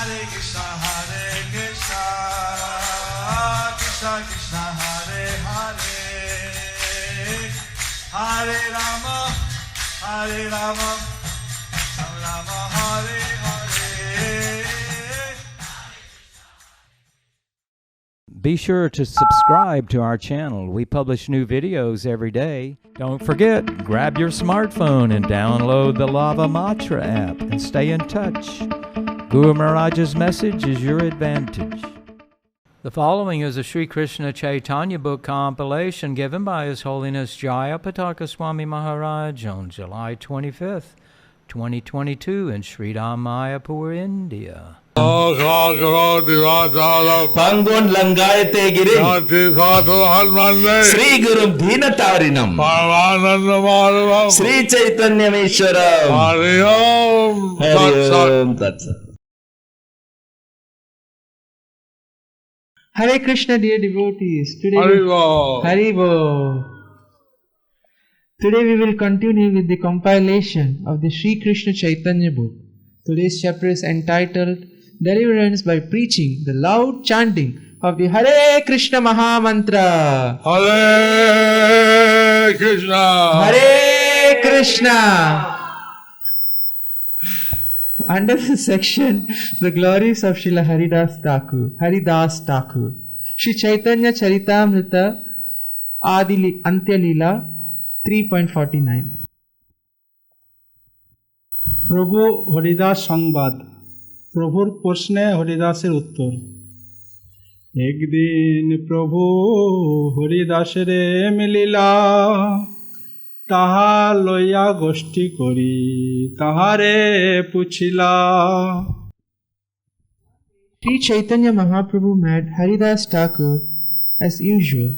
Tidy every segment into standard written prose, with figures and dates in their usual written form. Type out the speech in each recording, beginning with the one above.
Krishna Krishna Hare Hare, Hare Rama, Hare Rama, Rama Hare Hare. Be sure to subscribe to our channel. We publish new videos every day. Don't forget, grab your smartphone and download the mahā-mantra app and stay in touch. Guru Mahāraja's message is your advantage. The following is a Hare Kṛṣṇa Caitanya book compilation given by His Holiness Jayapataka Swami Mahārāja on July 25th, 2022 in Sri Mayapur, India. Pangon langayate girim Sri Gurum Dhinatarinam Sri Caitanya Mishwaram Hare Om Tat Sat. Hare Krishna, dear devotees. Today Today we will continue with the compilation of the Sri Krishna Caitanya book. Today's chapter is entitled Deliverance by Preaching the Loud Chanting of the Hare Kṛṣṇa mahā-mantra. Hare Krishna, Hare Krishna. Under this section, the glories of Srila Haridas Thakur, Sri Chaitanya Charitamrita Antya Leela 3.49. প্রভু হরিদাস সংবাদ। প্রভুর প্রশ্নে হরিদাসের উত্তর। একদিন প্রভু হরিদাসের মিলিলা, তাহা লইয়া গোষ্ঠী করি তাহারে পুছিলা। Sri Chaitanya Mahaprabhu met Haridas Thakur as usual,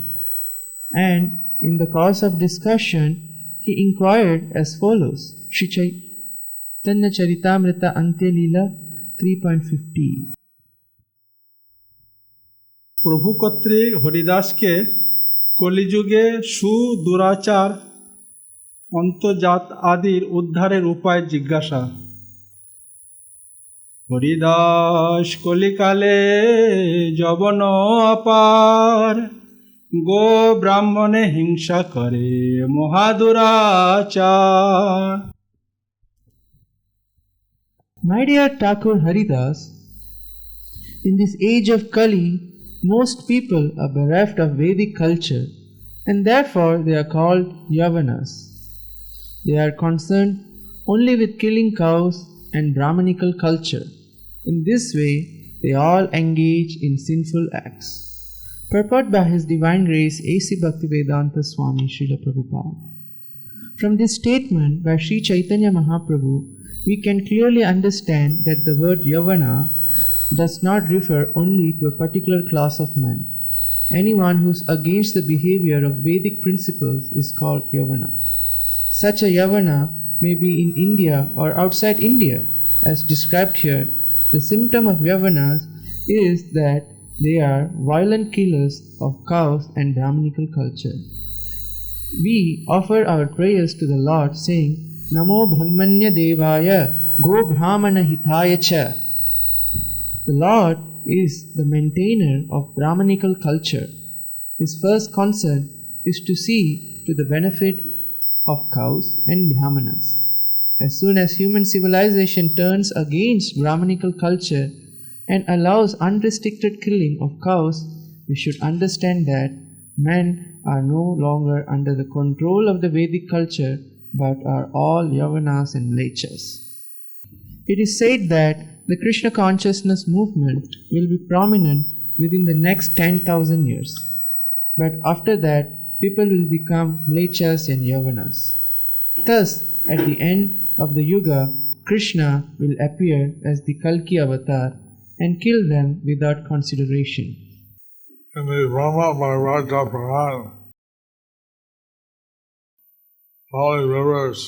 and in the course of discussion, he inquired as follows. Sri Chaitanya Charitamrita Antya Leela 3.50. প্রভু কর্তৃক হরিদাসকে কলিযুগে সুদুরাচার অন্তর্জাত আদির উদ্ধারের উপায় জিজ্ঞাসা। হরিদাস কলিকালে যবন অপার, গো ব্রাহ্মণে হিংসা করে মহাদুরাচার। My dear Thakur Haridas, in this age of Kali, most people are bereft of Vedic culture, and therefore they are called Yavanas. They are concerned only with killing cows and Brahmanical culture. In this way, they all engage in sinful acts. Purport by His Divine Grace A.C. Bhaktivedanta Swami Srila Prabhupada. From this statement by Sri Chaitanya Mahaprabhu, we can clearly understand that the word Yavana does not refer only to a particular class of men. Anyone who is against the behavior of Vedic principles is called Yavana. Such a Yavana may be in India or outside India. As described here, the symptom of Yavanas is that they are violent killers of cows and Brahmanical culture. We offer our prayers to the Lord saying, Namo Brahmanya Devaya Go Brahmana Hitaya Cha. The Lord is the maintainer of Brahmanical culture. His first concern is to see to the benefit of cows and Brahmanas. As soon as human civilization turns against Brahmanical culture and allows unrestricted killing of cows, we should understand that men are no longer under the control of the Vedic culture but are all Yavanas and Mlechas. It is said that the Krishna consciousness movement will be prominent within the next 10,000 years. But after that, people will become Mlechas and Yavanas. Thus, at the end of the Yuga, Krishna will appear as the Kalki avatar and kill them without consideration. In the Mahā-mantra Purana, holy rivers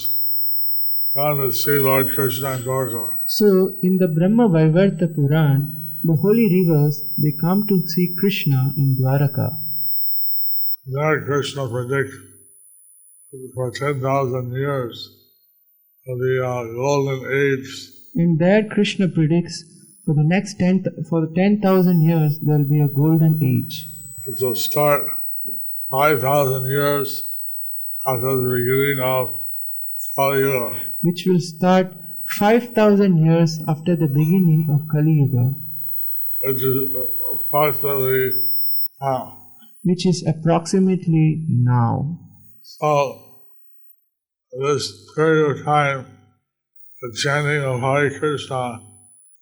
come to see Lord Krishna and Dwarka. So, in the Brahma Vaivarta Puran, the holy rivers, they come to see Krishna in Dwaraka. There Krishna predicts for 10,000 years of the golden age. And there Krishna predicts for the 10,000 years there will be a golden age. It will start 5,000 years after the beginning of Kali Yuga. Which will start 5,000 years after the beginning of Kali Yuga. Which is approximately now. So, this period of time, the chanting of Hare Kṛṣṇa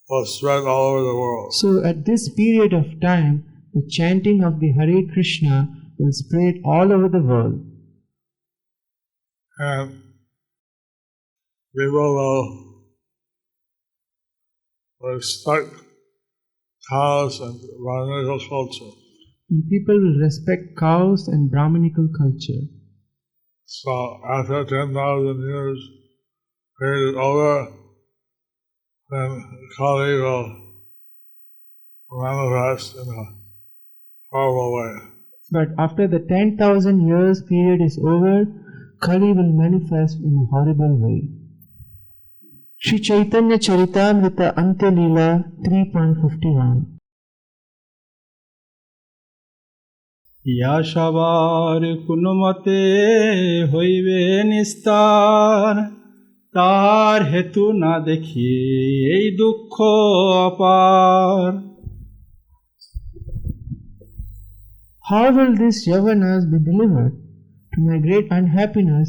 will spread all over the world. So at this period of time, the chanting of the Hare Kṛṣṇa will spread all over the world. And people will respect cows and Brahminical culture. And people will respect cows and Brahminical culture. So after 10,000 years period is over, then Kali will manifest in a horrible way. But after the 10,000 years period is over, Kali will manifest in a horrible way. Sri Caitanya Charitamrita Antya Leela 3.51. ইয়া সবার কোনো মতে হইবে নিস্তার, তার হেতু না দেখি এই দুঃখ অপার। How will these Yavanas be delivered? To my great unhappiness,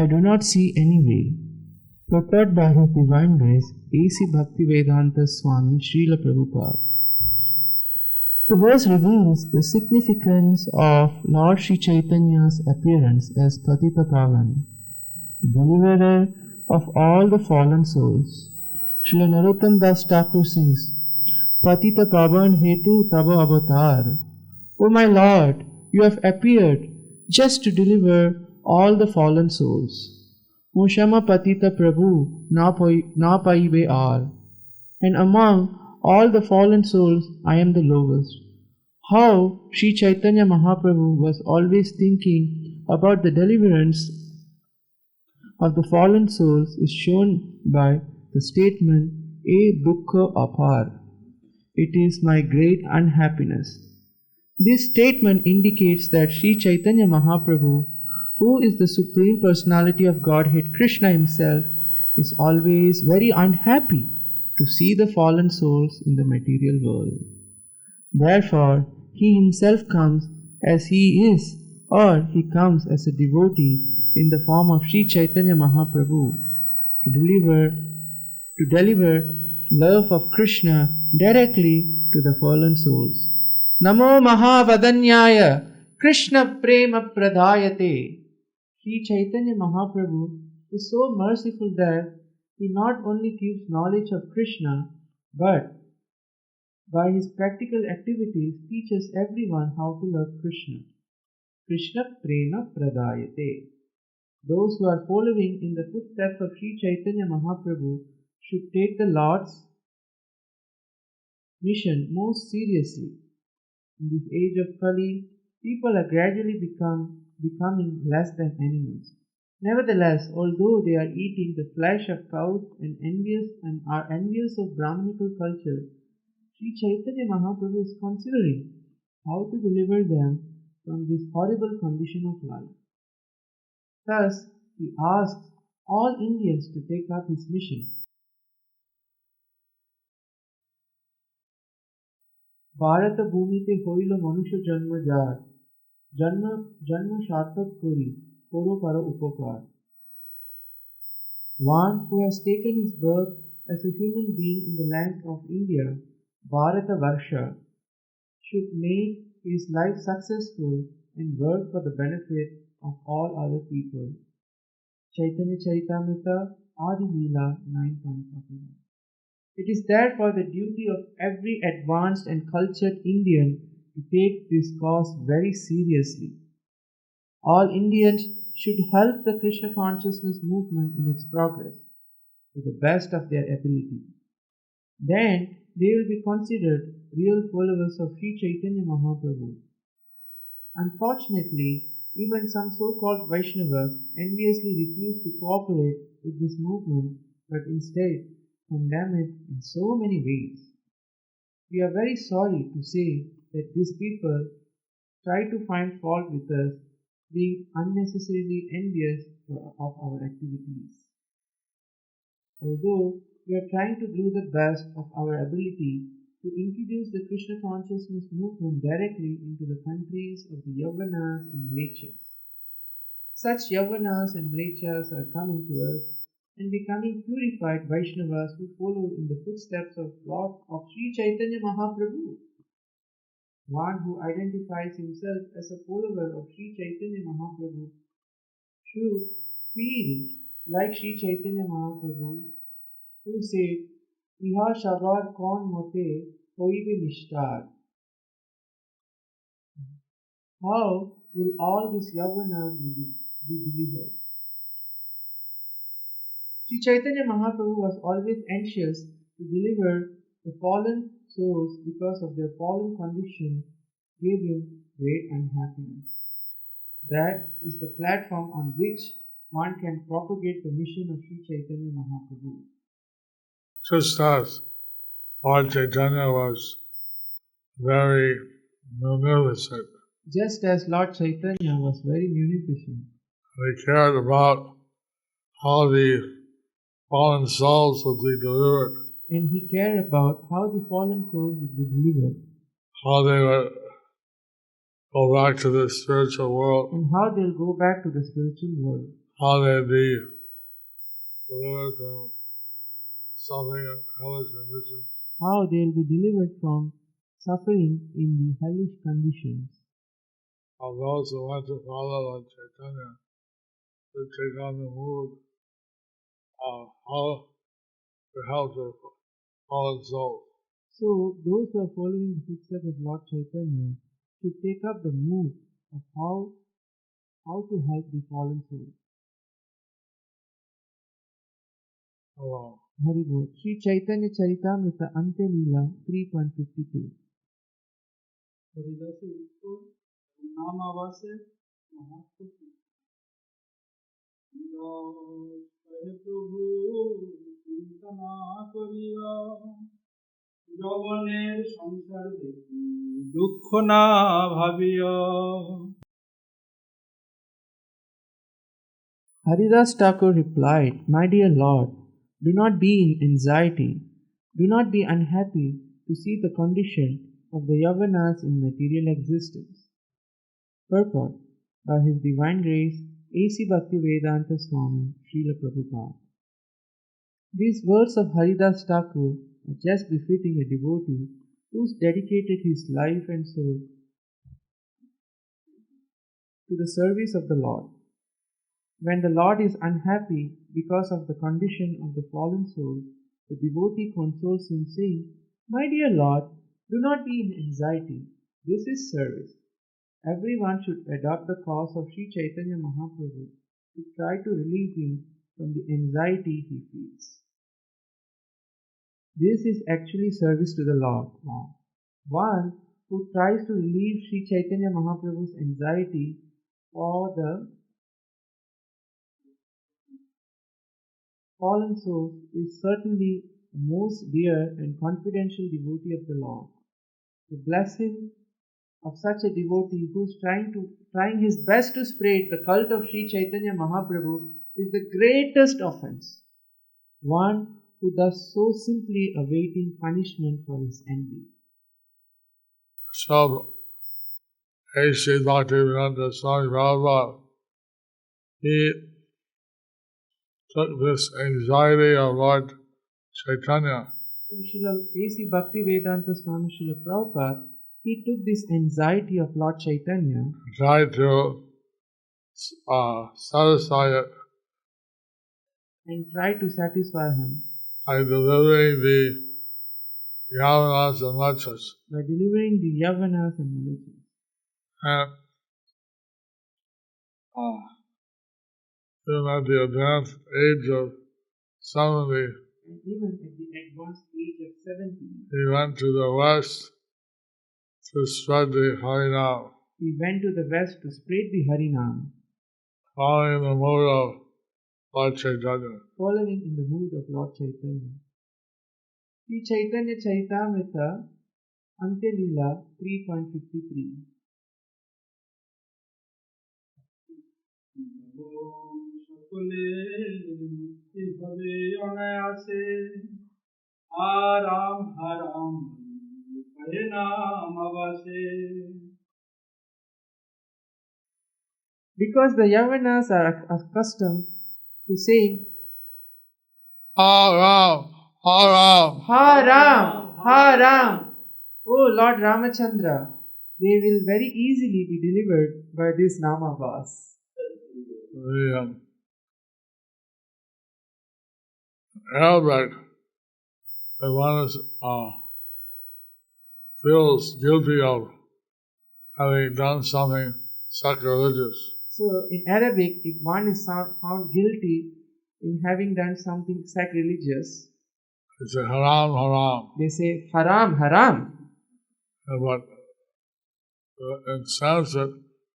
I do not see any way. Purport by His Divine Grace, A.C. Bhaktivedanta Swami Srila Prabhupada. The verse reveals the significance of Lord Sri Chaitanya's appearance as Patita Pavan, deliverer of all the fallen souls. Srila Narottam Das Thakur sings, Patita Pavan Hetu Tava Avatar. O my Lord, you have appeared just to deliver all the fallen souls. Moshama Patita Prabhu na paibe ar. And among all the fallen souls, I am the lowest. How Sri Chaitanya Mahaprabhu was always thinking about the deliverance of the fallen souls is shown by the statement, E dukkha apar. It is my great unhappiness. This statement indicates that Sri Chaitanya Mahaprabhu, who is the Supreme Personality of Godhead Krishna himself, is always very unhappy to see the fallen souls in the material world. Therefore, he himself comes as he is, or he comes as a devotee in the form of Sri Chaitanya Mahaprabhu to deliver love of Krishna directly to the fallen souls. Namo Mahavadanyaya Krishna Prema Pradayate. Sri Chaitanya Mahaprabhu is so merciful that he not only gives knowledge of Krishna, but by his practical activities teaches everyone how to love Krishna. Krishna Prema Pradayate. Those who are following in the footsteps of Sri Chaitanya Mahaprabhu should take the Lord's mission most seriously. In this age of Kali, people are gradually becoming less than animals. Nevertheless, although they are eating the flesh of cows and are envious of Brahminical culture, Sri Chaitanya Mahaprabhu is considering how to deliver them from this horrible condition of life. Thus, he asks all Indians to take up his mission. Bharata bhumite hoilo manusha janma jar, janma shartak kori, koro karo upakar. One who has taken his birth as a human being in the land of India, Bharata Varsha, should make his life successful and work for the benefit of all other people. Caitanya Charitamrita Adi Leela 9.41. It is therefore the duty of every advanced and cultured Indian to take this cause very seriously. All Indians should help the Krishna consciousness movement in its progress to the best of their ability. Then they will be considered real followers of Sri Chaitanya Mahaprabhu. Unfortunately, even some so-called Vaishnavas enviously refuse to cooperate with this movement, but instead condemn it in so many ways. We are very sorry to say that these people try to find fault with us, being unnecessarily envious of our activities. Although we are trying to do the best of our ability to introduce the Krishna consciousness movement directly into the countries of the Yavanas and Mlechas. Such Yavanas and Mlechas are coming to us and becoming purified Vaishnavas who follow in the footsteps of Sri Caitanya Mahaprabhu. One who identifies himself as a follower of Sri Caitanya Mahaprabhu should feel like Sri Caitanya Mahaprabhu, who said, "Iha shabar kon mote hoibe nishtar." How will all these Yavanas be delivered? Sri Caitanya Mahaprabhu was always anxious to deliver the fallen souls because of their fallen condition gave him great unhappiness. That is the platform on which one can propagate the mission of Sri Caitanya Mahaprabhu. Just as Lord Chaitanya was very munificent. Just as Lord Chaitanya was very munificent. He cared about how the fallen souls would be delivered. And he cared about how the fallen souls would be delivered. How they would go back to the spiritual world. And how they'll go back to the spiritual world. How they'd be delivered from suffering in hellish conditions. How they'll be delivered from suffering in the hellish conditions. Of those who want to follow Lord Chaitanya to take on the mood of how to help the fallen souls. So those who are following the footsteps of Lord Chaitanya should take up the mood of how to help the fallen souls. Hello. Hari Bol. Sri Chaitanya Charitamrita Ante Leela 3.52. হরিদাসের উত্তর নাম আবাসে মহাত্ম প্রভু চিন্তা না করিয়া যবনের সংসার দেখি দুঃখ না ভাবিয়া. Haridas Thakur replied, "My dear Lord, do not be in anxiety. Do not be unhappy to see the condition of the Yavanas in material existence." Purport by His Divine Grace, A.C. Bhaktivedanta Swami, Srila Prabhupada. These words of Haridas Thakur are just befitting a devotee who's dedicated his life and soul to the service of the Lord. When the Lord is unhappy because of the condition of the fallen soul, the devotee consoles him saying, "My dear Lord, do not be in anxiety. This is service." Everyone should adopt the cause of Sri Caitanya Mahaprabhu to try to relieve him from the anxiety he feels. This is actually service to the Lord. One who tries to relieve Sri Caitanya Mahaprabhu's anxiety for the fallen souls is certainly the most dear and confidential devotee of the Lord. The blessing of such a devotee who is trying his best to spread the cult of Sri Caitanya Mahaprabhu is the greatest offense. One who does so simply awaiting punishment for his envy. So, A.C. Bhaktivedanta Swami Prabhupada, he took this anxiety of Lord Chaitanya. So Srila A.C. Bhaktivedanta Swami Srila Prabhupada, he took this anxiety of Lord Chaitanya, tried to satisfy it, and tried to satisfy him by delivering the Yavanas and Mlechas. by delivering the Yavanas and Mlechas. And even at the advanced age of 70, And even at the advanced age of 70, he went to the west to spread the Harinam, he went to the west to spread the Harinam, following the mood of Lord Chaitanya. following in the mood of Lord Chaitanya. Sri Chaitanya Charitamrita Antya Leela 3.53. Haram haram Because the Yavanas are accustomed to saying Haram, Haram. Haram, Haram, oh Lord Ramachandra, they will very easily be delivered by this Namavas. The Arabic, if one is, feels guilty of having done something sacrilegious, So in Arabic, if one is found guilty in having done something sacrilegious, they say haram, haram. they say haram, haram. But in Sanskrit,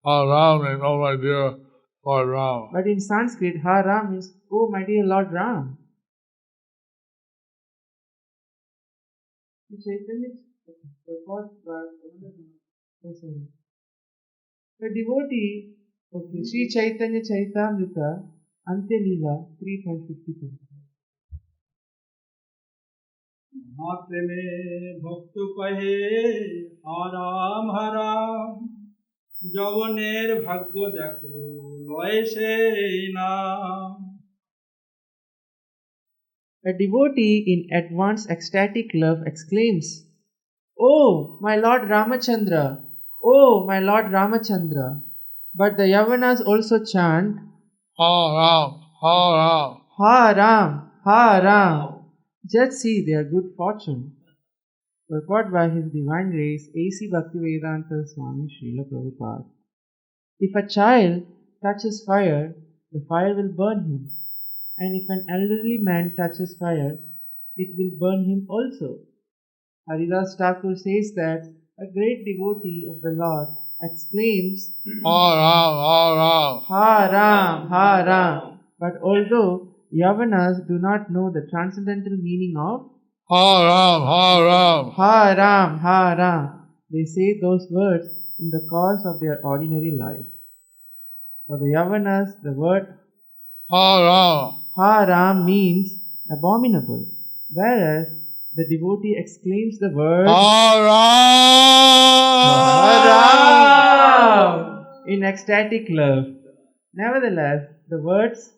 haram means, oh my dear Lord Ram. But in Sanskrit, haram means, oh my dear Lord Ram. The devotee, okay, Sri Caitanya Charitamrita, Antya Leela 3.54. महाप्रेमे भक्त कहे हाराम हाराम जवनेर भाग्य देखो लय সেই নাম A devotee in advanced ecstatic love exclaims, Oh, my Lord Ramachandra! Oh, my Lord Ramachandra! But the Yavanas also chant, Haram, haram. Ha Ram, Ha Ram! Just see their good fortune. Purport by His Divine Grace A.C. Bhaktivedanta Swami Srila Prabhupada. If a child touches fire, the fire will burn him. And if an elderly man touches fire, it will burn him also. Haridas Thakur says that a great devotee of the Lord exclaims, Haram, haram. Ha Ram, Ha Ram. But although Yavanas do not know the transcendental meaning of Haram, haram. Ha Ram, Ha Ram, they say those words in the course of their ordinary life. For the Yavanas, the word Haram. Ha Ram means abominable, whereas the devotee exclaims the word Haram. Haram in ecstatic love. Nevertheless, the words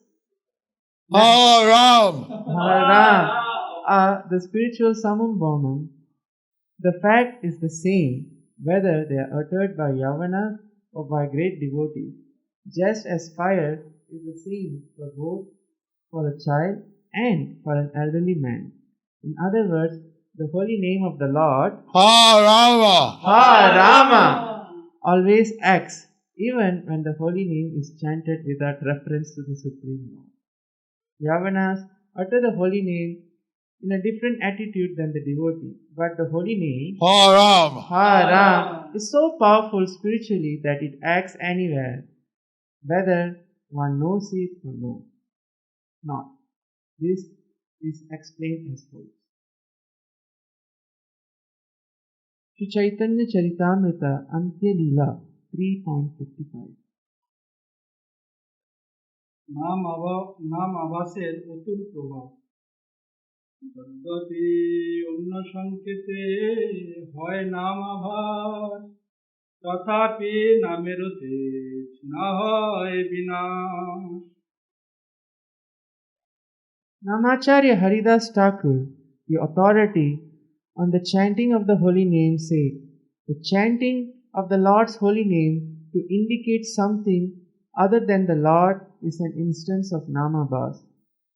Haram. Haram are the spiritual summum bonum. The fact is the same whether they are uttered by Yavanas or by great devotees, just as fire is the same for both for a child and for an elderly man. In other words, the holy name of the Lord, Harama. Rama, always acts even when the holy name is chanted without reference to the Supreme Lord. Yavanas utter the holy name in a different attitude than the devotee, but the holy name, Haram, is so powerful spiritually that it acts anywhere, whether one knows it or not. This is explained as follows. Sri Caitanya Charitamrita Antya Leela 3.55. নাম আবাসের অতুল প্রভাব যদ্যপি অন্য সংকেতে হয় নাম আভাস তথাপি নামের তেজ না হয় বিনাশ Namacharya Haridas Thakur, the authority on the chanting of the holy name, said, the chanting of the Lord's holy name to indicate something other than the Lord is an instance of namabhas.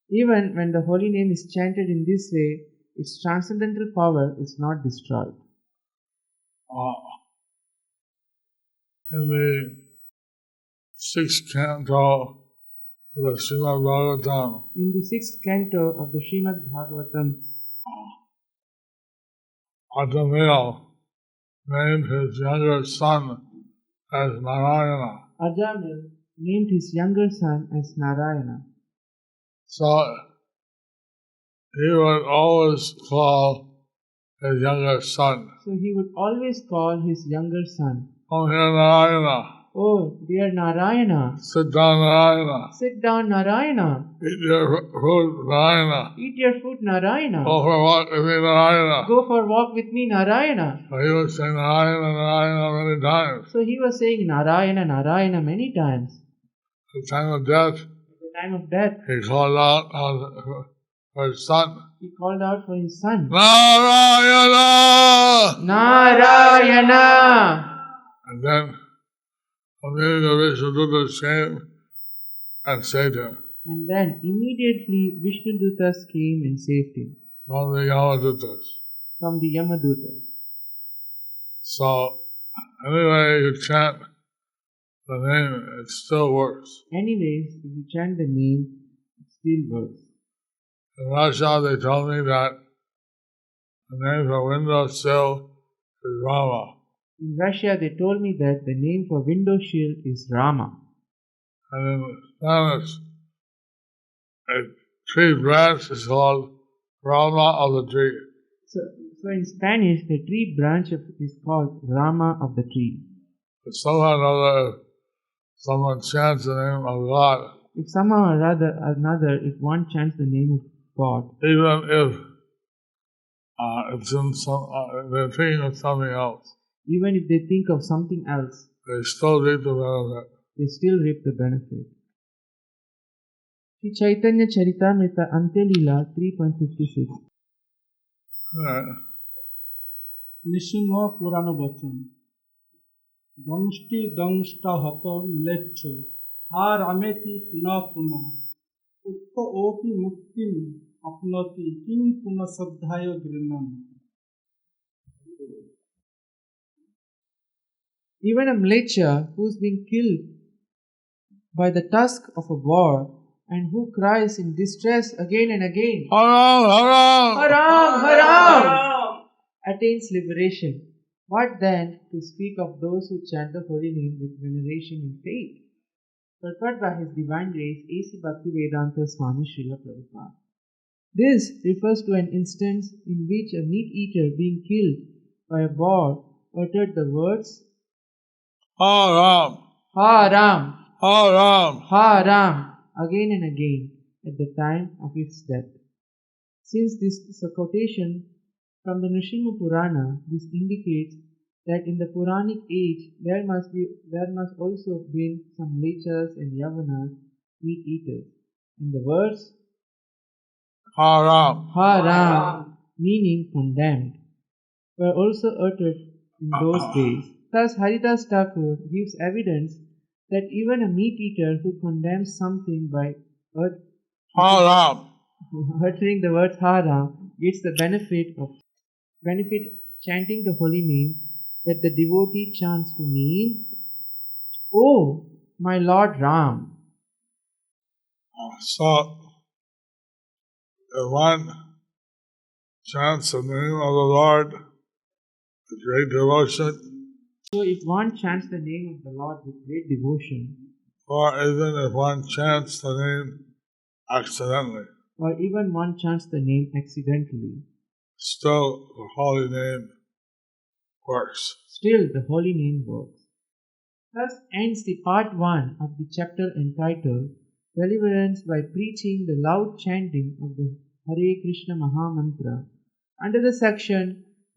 Even when the holy name is chanted in this way, its transcendental power is not destroyed. In the 6th canto of the Srimad Bhagavatam, In the 6th canto of the Srimad Bhagavatam, Ajamil named his younger son as Narayana. Ajamil named his younger son as Narayana. So he would always call his younger son. So he would always call his younger son, "Come here, Narayana. "Oh, dear Narayana, Sit down, Narayana. sit down, Narayana, Eat your food, Narayana. eat your food, Narayana, Go for a walk with me, Narayana." go for a walk with me, Narayana." So he was saying Narayana, Narayana many times. So he was saying Narayana, Narayana many times. At the time of death, At the time of death, he called out for his son, he called out for his son, "Narayana!" Narayana. And then immediately the Vishnudutas came and saved him And then immediately Vishnudutas came and saved him from the Yamadutas. from the Yamadutas. So anyway, you chant the name, it still works. Anyways, if you chant the name, it still works. In Russia, they told me that the name for windowsill is Rama. In Russia, they told me that the name for window shield is Rama. And in Spanish, a tree branch is called Rama of the tree. So in Spanish, the tree branch is called Rama of the tree. But somehow or other, if someone chants the name of God, If somehow or another, if one chants the name of God, even if it's in they're thinking of something else, even if they think of something else, they still reap the benefit. they still reap the benefit. Sri Caitanya Charitamrita Antelila 3.56. Narasimha পুরাণ বচন দংষ্টি দংষ্টা হত ম্লেচ্ছ হা রামেতি পুনঃ পুনঃ উক্ত ওপি মুক্তিম আপনতি king পুনঃ শ্রদ্ধায় গৃহ্ণন. Even a mlecha who's been killed by the tusk of a boar and who cries in distress again and again, Haram, haram, Haram, Haram, attains liberation. What then to speak of those who chant the holy name with veneration and faith? Purport by His Divine Grace A.C. Bhaktivedanta Swami Srila Prabhupada. This refers to an instance in which a meat-eater being killed by a boar uttered the words haram, Haram, haram. Haram again and again at the time of its death. Since this is a quotation from the Nrsimha Purana, this indicates that in the Puranic age there must also have been some lechas and yavanas, meat eaters. And the words Haram. Haram, meaning condemned, were also uttered in those days. Thus Haridas Thakur gives evidence that even a meat eater who condemns something by Haram. uttering the word Haram gets the benefit chanting the holy name that the devotee chants to mean, "Oh, my Lord Ram." So, if one chants the name of the Lord with great devotion, So if one chants the name of the Lord with great devotion, or even if one chants the name accidentally, or even one chants the name accidentally, still the holy name works. still the holy name works. Thus ends the part 1 of the chapter entitled Deliverance by preaching the loud chanting of the Hare Kṛṣṇa mahā-mantra under the section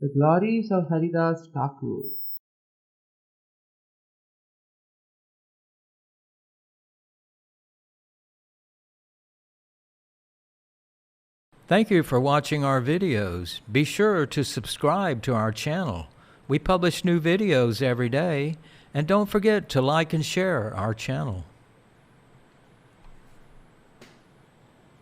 The Glories of Haridas Thakur. Thank you for watching our videos. Be sure to subscribe to our channel. We publish new videos every day, and don't forget to like and share our channel.